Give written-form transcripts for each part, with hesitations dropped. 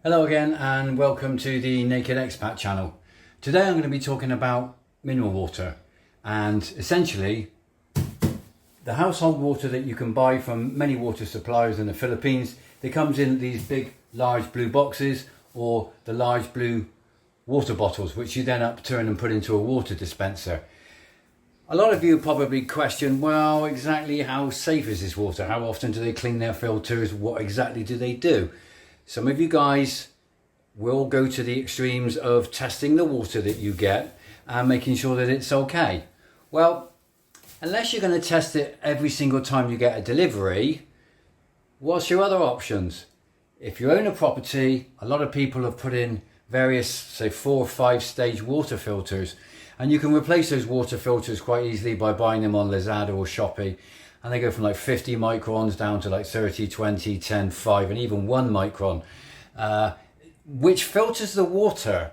Hello again and welcome to the Naked Expat channel. Today I'm going to be talking about mineral water and essentially the household water that you can buy from many water suppliers in the Philippines. They comes in these big large blue boxes or the large blue water bottles which you then upturn and put into a water dispenser. A lot of you probably question, well, exactly how safe is this water? How often do they clean their filters? What exactly do they do? Some of you guys will go to the extremes of testing the water that you get and making sure that it's okay. Well, unless you're going to test it every single time you get a delivery, what's your other options? If you own a property, a lot of people have put in various, say 4 or 5 stage water filters, and you can replace those water filters quite easily by buying them on Lazada or Shopee. And they go from like 50 microns down to like 30, 20, 10, 5 and even 1 micron, which filters the water.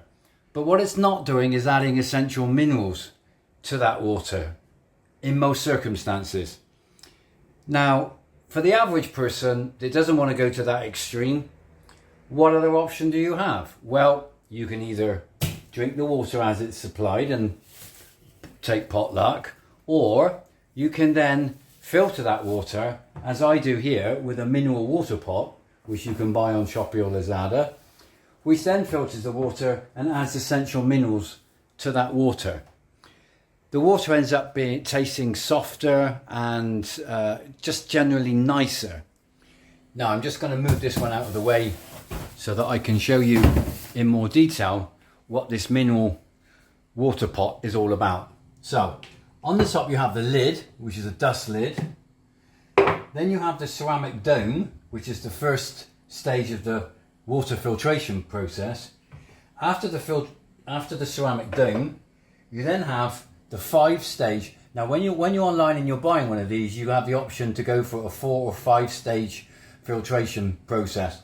But what it's not doing is adding essential minerals to that water in most circumstances. Now, for the average person that doesn't want to go to that extreme, what other option do you have? Well, you can either drink the water as it's supplied and take potluck, or you can then filter that water, as I do here, with a mineral water pot, which you can buy on Shopee or Lazada, which then filters the water and adds essential minerals to that water. The water ends up tasting softer and just generally nicer. Now I'm just going to move this one out of the way so that I can show you in more detail what this mineral water pot is all about. So, on the top you have the lid, which is a dust lid. Then you have the ceramic dome, which is the first stage of the water filtration process. After the ceramic dome, you then have the 5-stage. Now when you're online and you're buying one of these, you have the option to go for a 4 or 5 stage filtration process.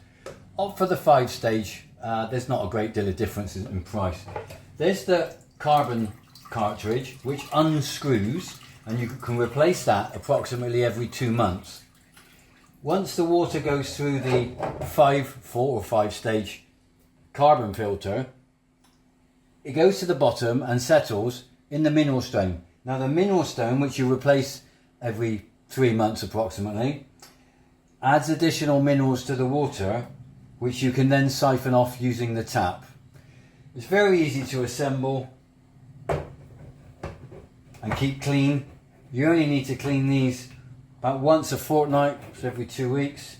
Opt for the 5-stage, there's not a great deal of difference in price. There's the carbon cartridge which unscrews, and you can replace that approximately every 2 months. Once the water goes through the 4 or 5 stage carbon filter, it goes to the bottom and settles in the mineral stone. Now the mineral stone, which you replace every 3 months approximately, adds additional minerals to the water which you can then siphon off using the tap. It's very easy to assemble and keep clean. You only need to clean these about once a fortnight, so every 2 weeks.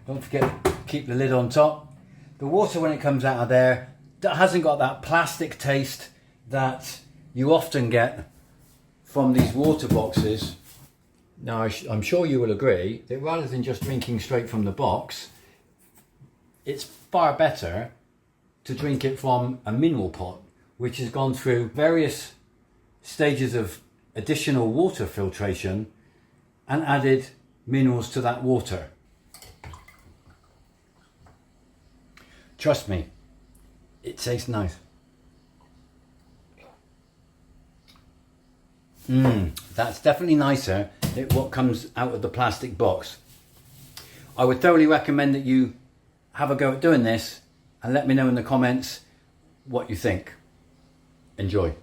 Don't forget to keep the lid on top. The water, when it comes out of there, that hasn't got that plastic taste that you often get from these water boxes. Now I'm sure you will agree that rather than just drinking straight from the box, it's far better to drink it from a mineral pot, which has gone through various stages of additional water filtration and added minerals to that water. Trust me, it tastes nice. That's definitely nicer than what comes out of the plastic box. I would thoroughly recommend that you have a go at doing this and let me know in the comments what you think. Enjoy.